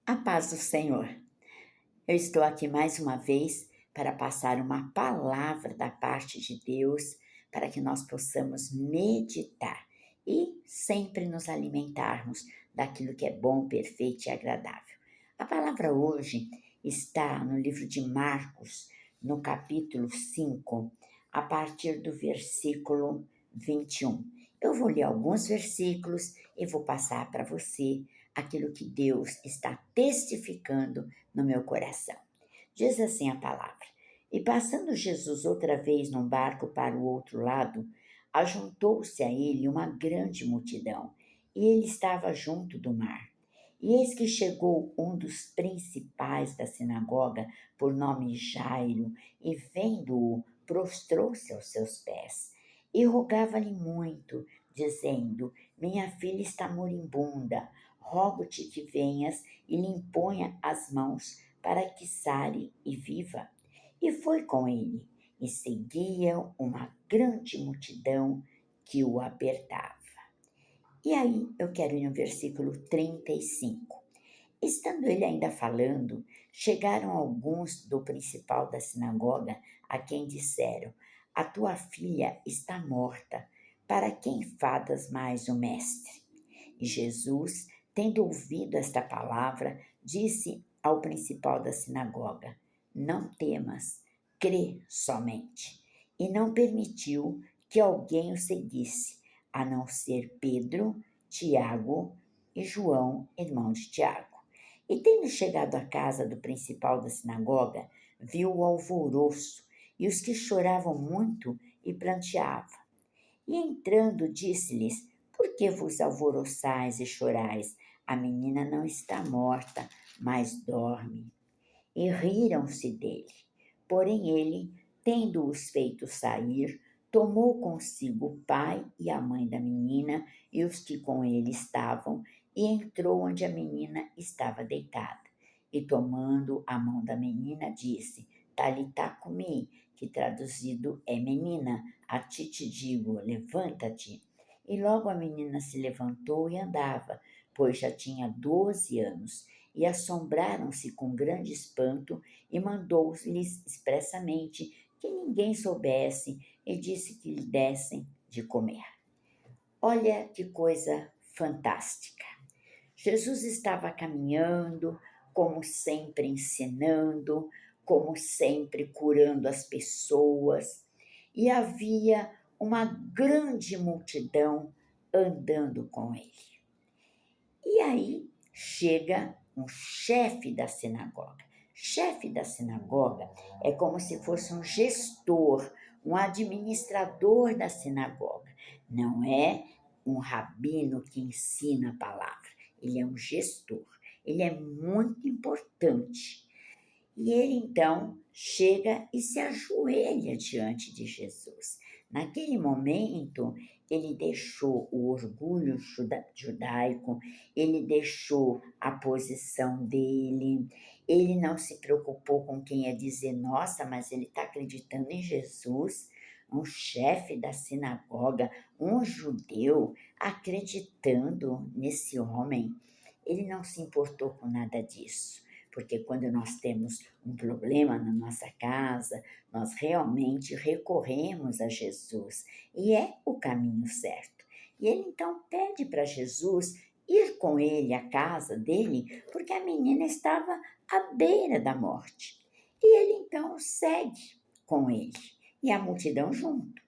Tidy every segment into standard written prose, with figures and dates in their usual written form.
A paz do Senhor. Eu estou aqui mais uma vez para passar uma palavra da parte de Deus para que nós possamos meditar e sempre nos alimentarmos daquilo que é bom, perfeito e agradável. A palavra hoje está no livro de Marcos, no capítulo 5, a partir do versículo 21. Eu vou ler alguns versículos e vou passar para você aquilo que Deus está testificando no meu coração. Diz assim a palavra: E passando Jesus outra vez num barco para o outro lado, ajuntou-se a ele uma grande multidão, e ele estava junto do mar. E eis que chegou um dos principais da sinagoga, por nome Jairo, e vendo-o, prostrou-se aos seus pés, e rogava-lhe muito, dizendo: Minha filha está moribunda, rogo-te que venhas e lhe imponha as mãos para que sare e viva. E foi com ele, e seguia uma grande multidão que o apertava. E aí eu quero ir no versículo 35. Estando ele ainda falando, chegaram alguns do principal da sinagoga, a quem disseram: A tua filha está morta, para que enfadas mais o mestre? E Jesus, tendo ouvido esta palavra, disse ao principal da sinagoga: Não temas, crê somente. E não permitiu que alguém o seguisse, a não ser Pedro, Tiago e João, irmão de Tiago. E tendo chegado à casa do principal da sinagoga, viu o alvoroço e os que choravam muito e pranteavam. E entrando, disse-lhes: Por que vos alvoroçais e chorais? A menina não está morta, mas dorme. E riram-se dele. Porém ele, tendo-os feito sair, tomou consigo o pai e a mãe da menina e os que com ele estavam, e entrou onde a menina estava deitada. E tomando a mão da menina, disse: Talitá cumi, que traduzido é: menina, a ti te digo, levanta-te. E logo a menina se levantou e andava, pois já tinha 12 anos, e assombraram-se com grande espanto, e mandou-lhes expressamente que ninguém soubesse, e disse que lhe dessem de comer. Olha que coisa fantástica! Jesus estava caminhando, como sempre ensinando, como sempre curando as pessoas, e havia uma grande multidão andando com ele. E aí chega um chefe da sinagoga. Chefe da sinagoga é como se fosse um gestor, um administrador da sinagoga. Não é um rabino que ensina a palavra, ele é um gestor. Ele é muito importante. E ele então chega e se ajoelha diante de Jesus. Naquele momento, ele deixou o orgulho judaico, ele deixou a posição dele, ele não se preocupou com quem ia dizer: Nossa, mas ele está acreditando em Jesus. Um chefe da sinagoga, um judeu, acreditando nesse homem. Ele não se importou com nada disso. Porque quando nós temos um problema na nossa casa, nós realmente recorremos a Jesus e é o caminho certo. E ele então pede para Jesus ir com ele à casa dele, porque a menina estava à beira da morte. E ele então segue com ele e a multidão junto.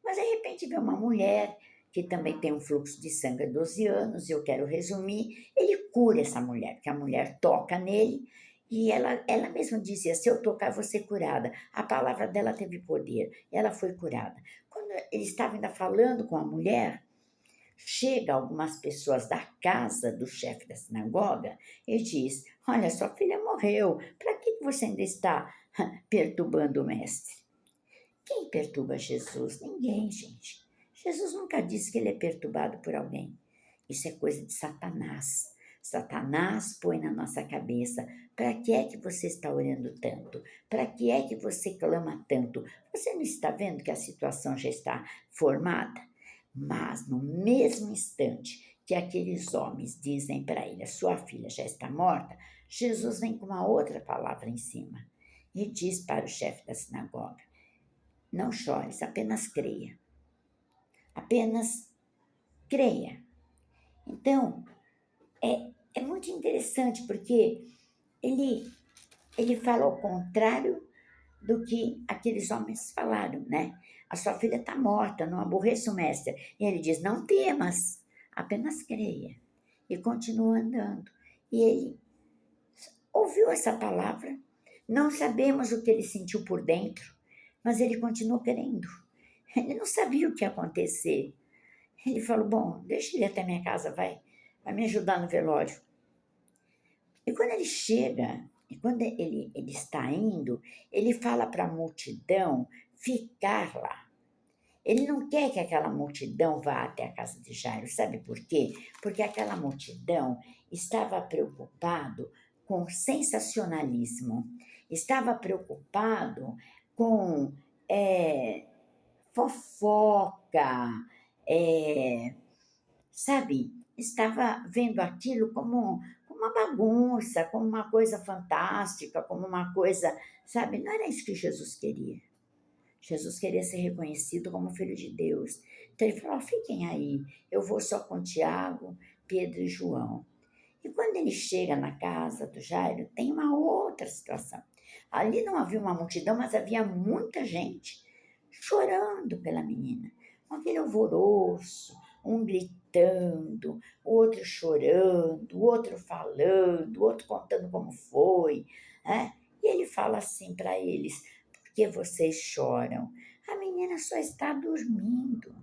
Mas de repente vê uma mulher que também tem um fluxo de sangue há 12 anos, e eu quero resumir, ele cura essa mulher, porque a mulher toca nele, e ela mesma dizia: se eu tocar, vou ser curada. A palavra dela teve poder, ela foi curada. Quando ele estava ainda falando com a mulher, chega algumas pessoas da casa do chefe da sinagoga e diz: Olha, sua filha morreu, para que você ainda está perturbando o mestre? Quem perturba Jesus? Ninguém, gente. Jesus nunca disse que ele é perturbado por alguém. Isso é coisa de Satanás. Satanás põe na nossa cabeça: para que é que você está orando tanto? Para que é que você clama tanto? Você não está vendo que a situação já está formada? Mas no mesmo instante que aqueles homens dizem para ele: a sua filha já está morta, Jesus vem com uma outra palavra em cima e diz para o chefe da sinagoga: não chores, apenas creia. Apenas creia. Então, é muito interessante porque ele fala ao contrário do que aqueles homens falaram, né? A sua filha está morta, não aborreça o mestre. E ele diz: não temas, apenas creia. E continua andando. E ele ouviu essa palavra. Não sabemos o que ele sentiu por dentro, mas ele continuou crendo. Ele não sabia o que ia acontecer. Ele falou: bom, deixa ele ir até minha casa, vai me ajudar no velório. E quando ele chega, e quando ele está indo, ele fala para a multidão ficar lá. Ele não quer que aquela multidão vá até a casa de Jairo. Sabe por quê? Porque aquela multidão estava preocupado com sensacionalismo, estava preocupado com fofoca, sabe? Estava vendo aquilo como uma bagunça, como uma coisa fantástica, como uma coisa, sabe? Não era isso que Jesus queria. Jesus queria ser reconhecido como filho de Deus. Então ele falou: fiquem aí, eu vou só com Tiago, Pedro e João. E quando ele chega na casa do Jairo, tem uma outra situação. Ali não havia uma multidão, mas havia muita gente chorando pela menina, com aquele alvoroço, um gritando, o outro chorando, o outro falando, o outro contando como foi, né? E ele fala assim para eles: por que vocês choram? A menina só está dormindo.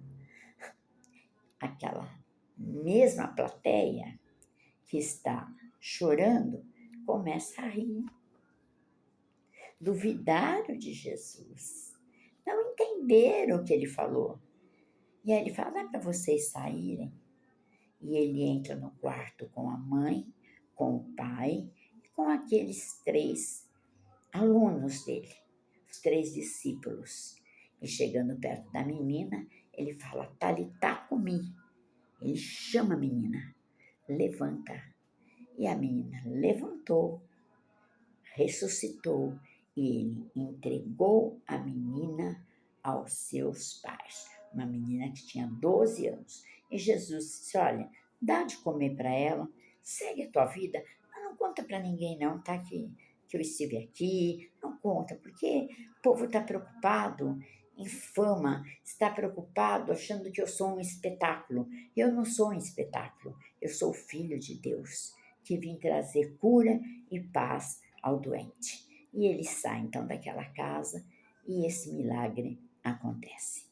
Aquela mesma plateia que está chorando começa a rir. Duvidaram de Jesus. Não entenderam o que ele falou. E aí ele fala: dá para vocês saírem? E ele entra no quarto com a mãe, com o pai e com aqueles 3 alunos dele, os 3 discípulos. E chegando perto da menina, ele fala: Talitá cumi. Ele chama a menina: levanta. E a menina levantou, ressuscitou e ele entregou a menina aos seus pais. Uma menina que tinha 12 anos. E Jesus disse: olha, dá de comer para ela, segue a tua vida, mas não conta para ninguém não, tá? Que eu estive aqui, não conta, porque o povo está preocupado em fama, está preocupado achando que eu sou um espetáculo. Eu não sou um espetáculo, eu sou o Filho de Deus, que vim trazer cura e paz ao doente. E ele sai então daquela casa e esse milagre acontece.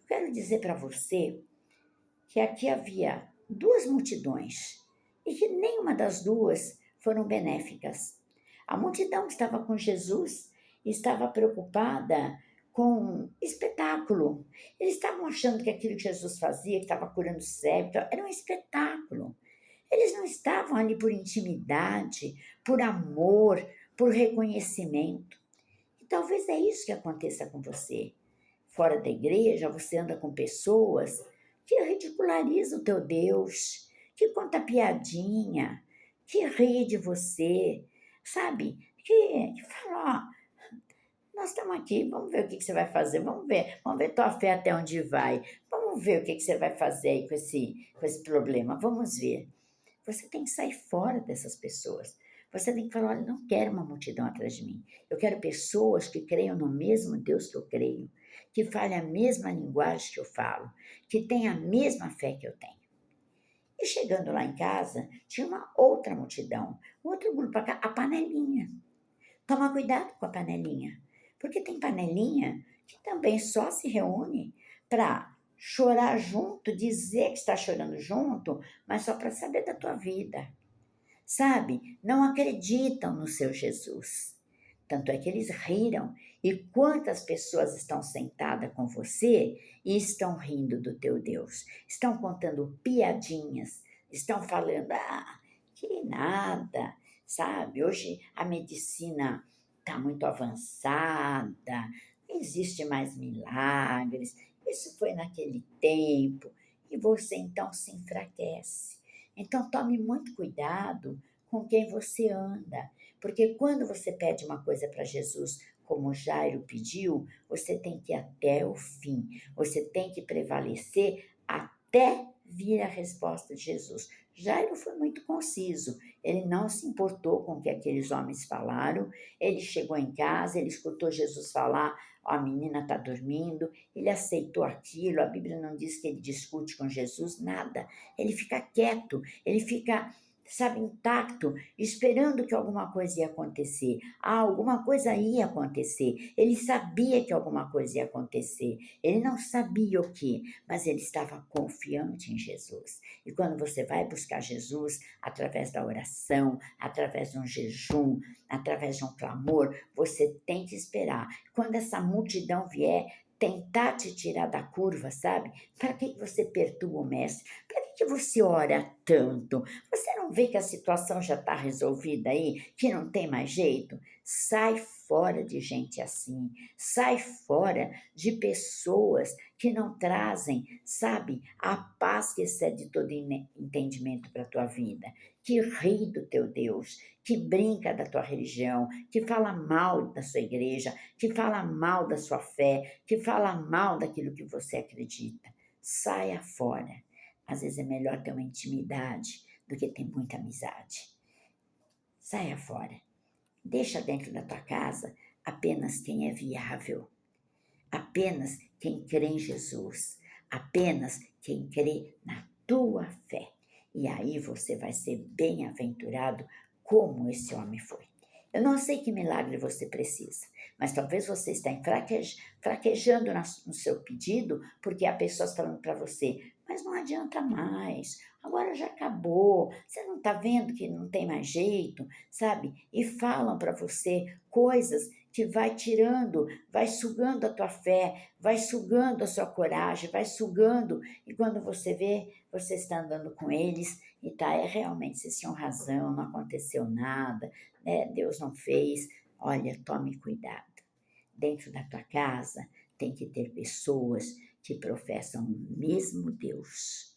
Eu quero dizer para você que aqui havia 2 multidões e que nenhuma das 2 foram benéficas. A multidão que estava com Jesus estava preocupada com espetáculo. Eles estavam achando que aquilo que Jesus fazia, que estava curando cego, era um espetáculo. Eles não estavam ali por intimidade, por amor, por reconhecimento. E talvez é isso que aconteça com você. Fora da igreja, você anda com pessoas que ridicularizam o teu Deus, que conta piadinha, que ri de você, sabe? Que fala: ó, nós estamos aqui, vamos ver o que você vai fazer, vamos ver tua fé até onde vai, vamos ver o que você vai fazer aí com esse problema, vamos ver. Você tem que sair fora dessas pessoas. Você tem que falar: olha, não quero uma multidão atrás de mim. Eu quero pessoas que creiam no mesmo Deus que eu creio, que falem a mesma linguagem que eu falo, que tenham a mesma fé que eu tenho. E chegando lá em casa, tinha uma outra multidão, outro grupo, a panelinha. Toma cuidado com a panelinha, porque tem panelinha que também só se reúne para chorar junto, dizer que está chorando junto, mas só para saber da tua vida. Sabe? Não acreditam no seu Jesus. Tanto é que eles riram. E quantas pessoas estão sentadas com você e estão rindo do teu Deus? Estão contando piadinhas, estão falando: ah, que nada, sabe? Hoje a medicina está muito avançada, não existe mais milagres, isso foi naquele tempo. e você então se enfraquece. Então tome muito cuidado com quem você anda, porque quando você pede uma coisa para Jesus, como Jairo pediu, você tem que ir até o fim, você tem que prevalecer até vir a resposta de Jesus. Jairo foi muito conciso, ele não se importou com o que aqueles homens falaram, ele chegou em casa, ele escutou Jesus falar, a menina está dormindo, ele aceitou aquilo, a Bíblia não diz que ele discute com Jesus, nada, ele fica quieto, ele fica, sabe, intacto, esperando que alguma coisa ia acontecer. Alguma coisa ia acontecer, ele sabia que alguma coisa ia acontecer, ele não sabia o que, mas ele estava confiante em Jesus. E quando você vai buscar Jesus, através da oração, através de um jejum, através de um clamor, você tem que esperar. Quando essa multidão vier tentar te tirar da curva, sabe? Para que você perturba o mestre? Para que você ora tanto? Você não vê que a situação já está resolvida aí, que não tem mais jeito? Sai fora de gente assim, sai fora de pessoas que não trazem, sabe, a paz que excede todo entendimento para a tua vida, que ri do teu Deus, que brinca da tua religião, que fala mal da sua igreja, que fala mal da sua fé, que fala mal daquilo que você acredita. Saia fora. Às vezes é melhor ter uma intimidade do que ter muita amizade. Saia fora. Deixa dentro da tua casa apenas quem é viável, apenas quem crê em Jesus, apenas quem crê na tua fé. E aí você vai ser bem-aventurado como esse homem foi. Eu não sei que milagre você precisa, mas talvez você está fraquejando no seu pedido porque há pessoas falando para você, mas não adianta mais, agora já acabou, você não está vendo que não tem mais jeito, sabe? E falam para você coisas que vai tirando, vai sugando a tua fé, vai sugando a sua coragem, vai sugando, e quando você vê, você está andando com eles e tá, realmente, vocês tinham razão, não aconteceu nada, né? Deus não fez. Olha, tome cuidado. Dentro da tua casa tem que ter pessoas que professam o mesmo Deus,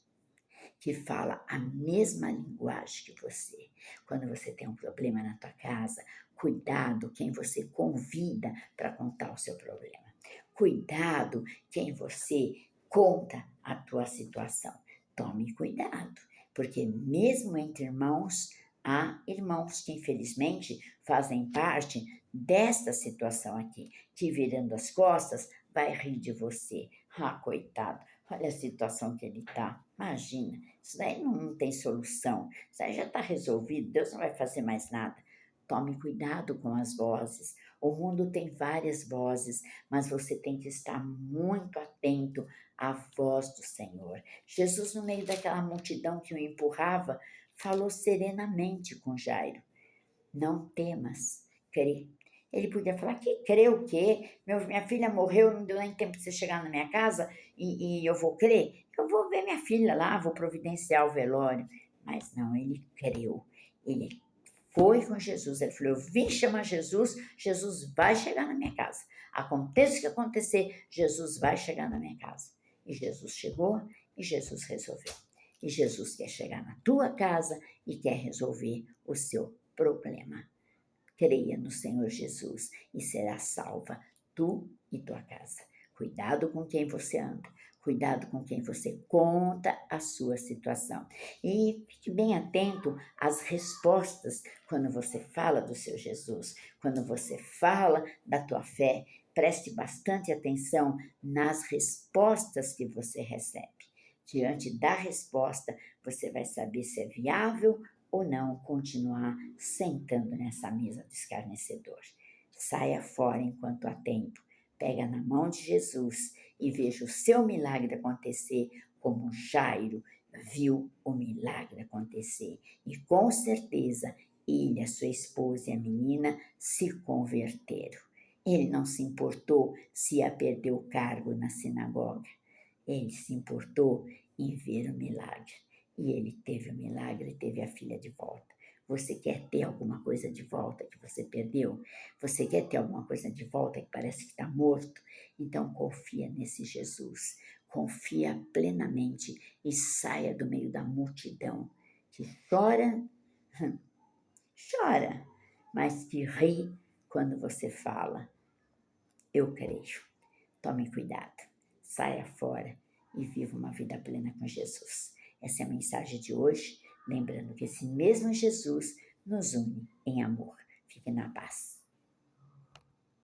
que fala a mesma linguagem que você. Quando você tem um problema na tua casa, cuidado quem você convida para contar o seu problema. Cuidado quem você conta a tua situação. Tome cuidado, porque mesmo entre irmãos, há irmãos que infelizmente fazem parte desta situação aqui, que virando as costas vai rir de você. Ah, coitado, olha a situação que ele está. Imagina, isso daí não tem solução, isso aí já está resolvido, Deus não vai fazer mais nada. Tome cuidado com as vozes. O mundo tem várias vozes, mas você tem que estar muito atento à voz do Senhor. Jesus, no meio daquela multidão que o empurrava, falou serenamente com Jairo: não temas, crê. Ele podia falar, que crê o quê? Minha filha morreu, não deu nem tempo de você chegar na minha casa e eu vou crer? Eu vou ver minha filha lá, vou providenciar o velório. Mas não, ele creu. Ele foi com Jesus. Ele falou, eu vim chamar Jesus, Jesus vai chegar na minha casa. Aconteça o que acontecer, Jesus vai chegar na minha casa. E Jesus chegou e Jesus resolveu. E Jesus quer chegar na tua casa e quer resolver o seu problema. Creia no Senhor Jesus e será salva tu e tua casa. Cuidado com quem você anda, cuidado com quem você conta a sua situação. E fique bem atento às respostas quando você fala do seu Jesus, quando você fala da tua fé. Preste bastante atenção nas respostas que você recebe. Diante da resposta, você vai saber se é viável ou não continuar sentando nessa mesa do escarnecedor. Saia fora enquanto há tempo. Pega na mão de Jesus e veja o seu milagre acontecer como Jairo viu o milagre acontecer. E com certeza ele, a sua esposa e a menina se converteram. Ele não se importou se ia perder o cargo na sinagoga. Ele se importou em ver o milagre. E ele teve o milagre, teve a filha de volta. Você quer ter alguma coisa de volta que você perdeu? Você quer ter alguma coisa de volta que parece que está morto? Então confia nesse Jesus. Confia plenamente e saia do meio da multidão que chora, chora, mas que ri quando você fala, eu creio. Tome cuidado, saia fora e viva uma vida plena com Jesus. Essa é a mensagem de hoje, lembrando que esse mesmo Jesus nos une em amor. Fique na paz.